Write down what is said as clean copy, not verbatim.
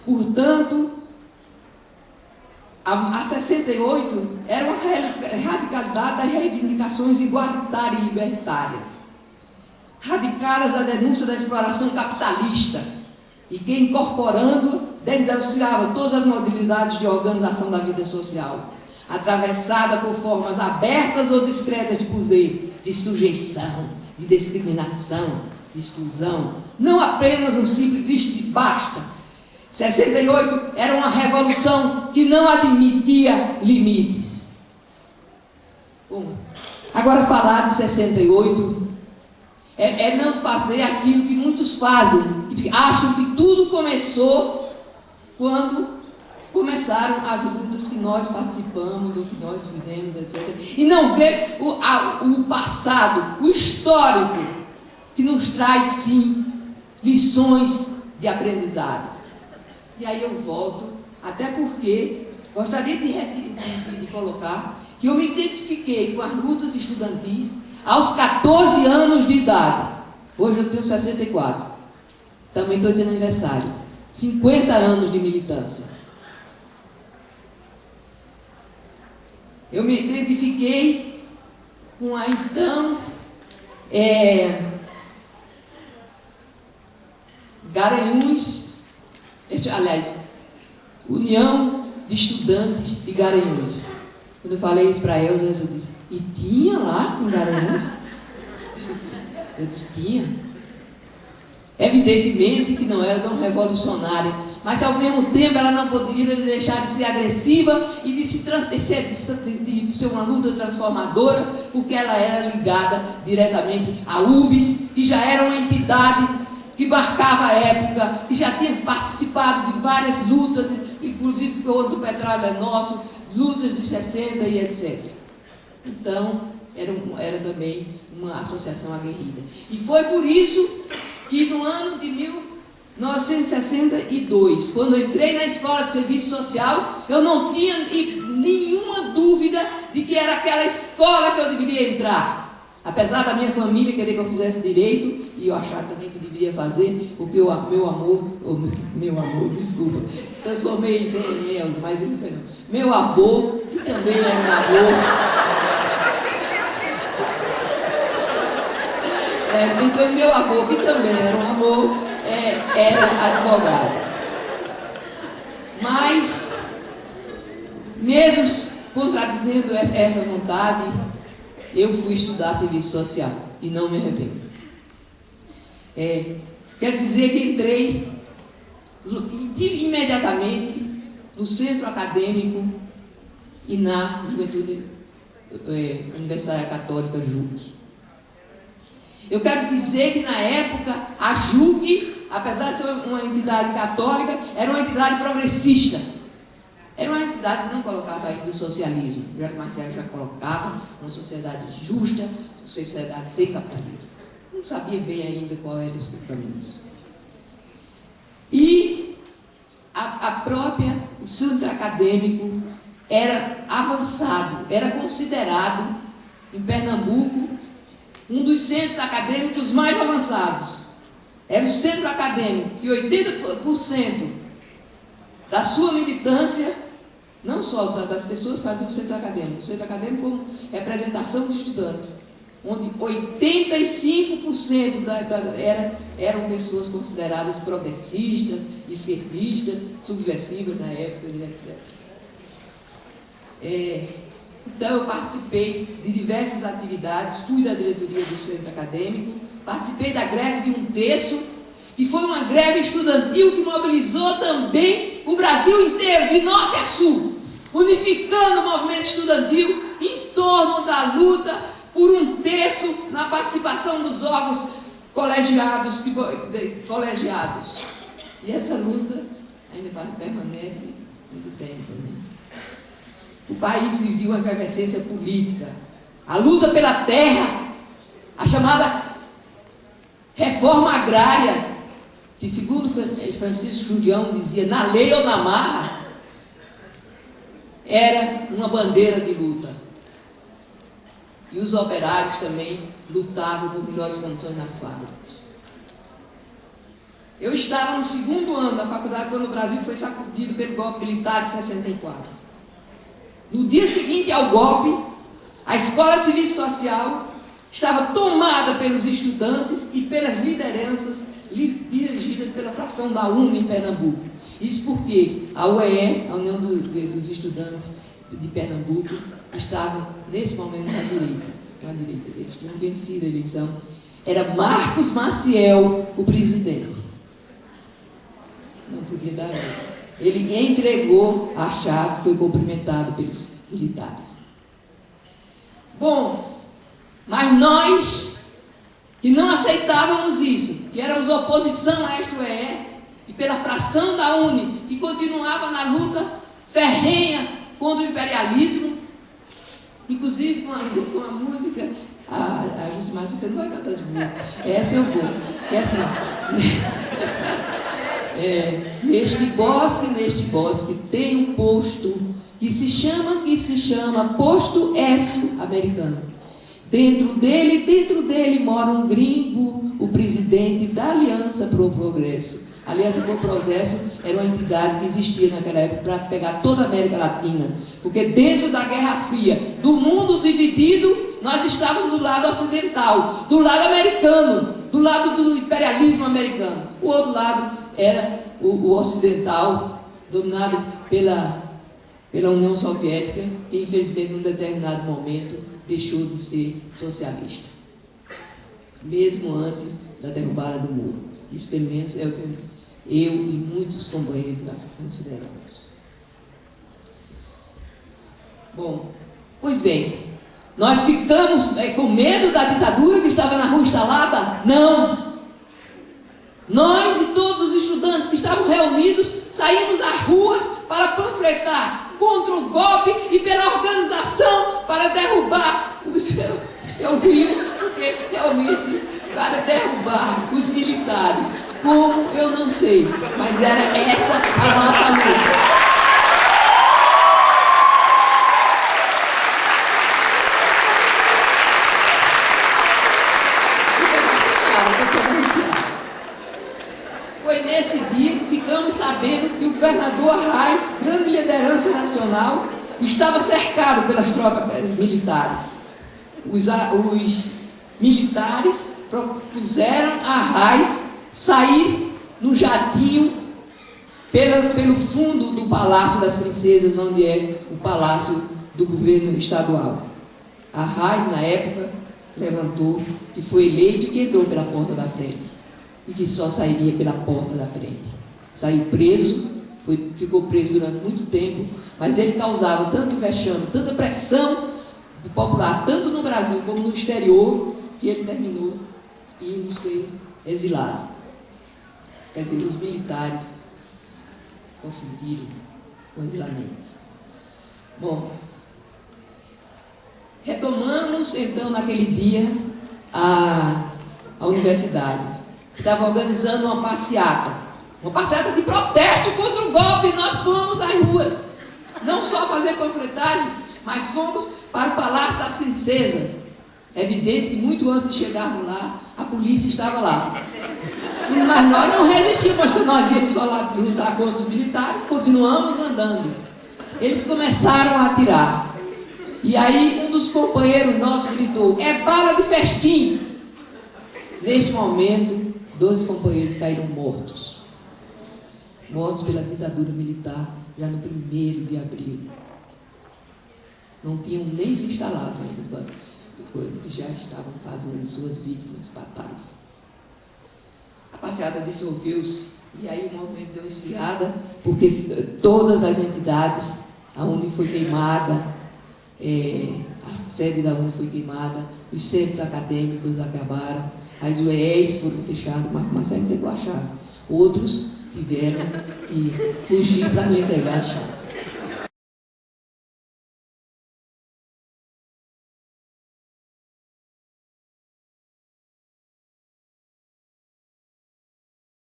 Portanto, a 68 era uma radicalidade das reivindicações igualitárias e libertárias, radicadas da denúncia da exploração capitalista, e que, incorporando, denunciava todas as modalidades de organização da vida social, atravessada por formas abertas ou discretas de poder, de sujeição, de discriminação, de exclusão, não apenas um simples visto de basta. 68 era uma revolução que não admitia limites. Bom, agora falar de 68 é não fazer aquilo que muitos fazem, que acham que tudo começou quando começaram as lutas que nós participamos, ou que nós fizemos, etc. E não ver o passado, o histórico, que nos traz, sim, lições de aprendizado. E aí eu volto, até porque gostaria de colocar que eu me identifiquei com as lutas estudantis aos 14 anos de idade. Hoje eu tenho 64. Também estou tendo aniversário. 50 anos de militância. Eu me identifiquei com a então Garanhuns, aliás, União de Estudantes de Garanhuns. Quando eu falei isso para Elza, eu disse, e tinha lá em Garanhuns? Eu disse, tinha. Evidentemente que não era tão revolucionária, mas ao mesmo tempo ela não poderia deixar de ser agressiva e de ser uma luta transformadora, porque ela era ligada diretamente à UBS, que já era uma entidade que marcava a época, que já tinha participado de várias lutas, inclusive contra o petróleo é nosso, lutas de 60 e etc. Então, era também uma associação aguerrida. E foi por isso que no ano de 1962, quando eu entrei na Escola de Serviço Social, eu não tinha nenhuma dúvida de que era aquela escola que eu deveria entrar. Apesar da minha família querer que eu fizesse direito, e eu achar também que deveria fazer, porque meu amor, desculpa, transformei isso em Elza, mas isso foi não. Meu avô, que também era um avô, então meu avô, que também era um amor, era advogado. Mas, mesmo contradizendo essa vontade, eu fui estudar serviço social e não me arrependo. Quer dizer que entrei imediatamente no centro acadêmico e na Juventude Universitária Católica JUC. Eu quero dizer que na época a JUC, apesar de ser uma entidade católica, era uma entidade progressista. Era uma entidade que não colocava ainda o socialismo. Já que Marcelo já colocava uma sociedade justa, uma sociedade sem capitalismo. Não sabia bem ainda qual eram os caminhos. E o centro acadêmico era avançado, era considerado em Pernambuco um dos centros acadêmicos mais avançados. Era o centro acadêmico que 80% da sua militância, não só das pessoas que faziam o centro acadêmico como representação de estudantes, onde 85% eram pessoas consideradas progressistas, esquerdistas, subversivas na época, etc. Então eu participei de diversas atividades, fui da diretoria do centro acadêmico, participei da greve de 1/3, que foi uma greve estudantil que mobilizou também o Brasil inteiro, de norte a sul, unificando o movimento estudantil em torno da luta por 1/3 na participação dos órgãos colegiados. E essa luta ainda permanece muito tempo, né? O país vivia uma efervescência política. A luta pela terra, a chamada reforma agrária, que segundo Francisco Julião dizia, na lei ou na marra, era uma bandeira de luta. E os operários também lutavam por melhores condições nas fábricas. Eu estava no 2º ano da faculdade quando o Brasil foi sacudido pelo golpe militar de 64. No dia seguinte ao golpe, a Escola de Serviço Social estava tomada pelos estudantes e pelas lideranças dirigidas pela fração da UNE em Pernambuco. Isso porque a UEE, a União dos Estudantes de Pernambuco, estava nesse momento na direita. Eles tinham vencido a eleição. Era Marcos Maciel o presidente. Não podia dar outra. Ele entregou a chave, foi cumprimentado pelos militares. Bom, mas nós que não aceitávamos isso, que éramos oposição a esta UEE, e pela fração da UNE, que continuava na luta ferrenha contra o imperialismo, inclusive com a música, a Jucimar, você não vai cantar as músicas, essa eu vou, que é assim, neste bosque tem um posto que se chama Posto Écio Americano. Dentro dele mora um gringo, o presidente da Aliança pro Progresso. A Aliança pro Progresso era uma entidade que existia naquela época para pegar toda a América Latina. Porque dentro da Guerra Fria, do mundo dividido, nós estávamos do lado ocidental, do lado americano, do lado do imperialismo americano. O outro lado era o ocidental, dominado pela União Soviética, que infelizmente, num determinado momento, deixou de ser socialista, mesmo antes da derrubada do muro. Isso, pelo menos, é o que eu e muitos companheiros consideramos. Bom, pois bem, nós ficamos com medo da ditadura que estava na rua instalada? Não! Nós e todos os estudantes que estavam reunidos saímos às ruas para panfletar contra o golpe e pela organização para derrubar os... Eu rio porque realmente para derrubar os militares. Como, eu não sei, mas era essa a nossa luta. Foi nesse dia que ficamos sabendo que o governador Arraes, grande liderança nacional, estava cercado pelas tropas militares. Os militares propuseram a Arraes sair no jatinho pelo fundo do Palácio das Princesas, onde é o palácio do governo estadual. Arraes, na época, levantou que foi eleito e que entrou pela porta da frente. E que só sairia pela porta da frente. Saiu preso, ficou preso durante muito tempo, mas ele causava tanto vexame, tanta pressão popular, tanto no Brasil como no exterior, que ele terminou indo ser exilado. Quer dizer, os militares confundiram com o exilamento. Bom, retomamos então naquele dia a universidade. Estava organizando uma passeata de protesto contra o golpe. Nós fomos às ruas, não só fazer panfletagem, mas fomos para o Palácio das Princesas. É evidente que muito antes de chegarmos lá, a polícia estava lá. Mas nós não resistimos, nós íamos só lá lutar contra os militares, continuamos andando. Eles começaram a atirar. E aí um dos companheiros nossos gritou: é bala de festim. Neste momento, 12 companheiros caíram mortos pela ditadura militar, já no 1º de abril. Não tinham nem se instalado ainda, já estavam fazendo suas vítimas fatais. A passeada dissolveu-se, e aí o movimento deu esfriada, porque todas as entidades, a UNE foi queimada, a sede da UNE foi queimada, os centros acadêmicos acabaram, as UEEs foram fechadas, mas Marcelo entregou a chave. Outros tiveram que fugir para não entregar a chave.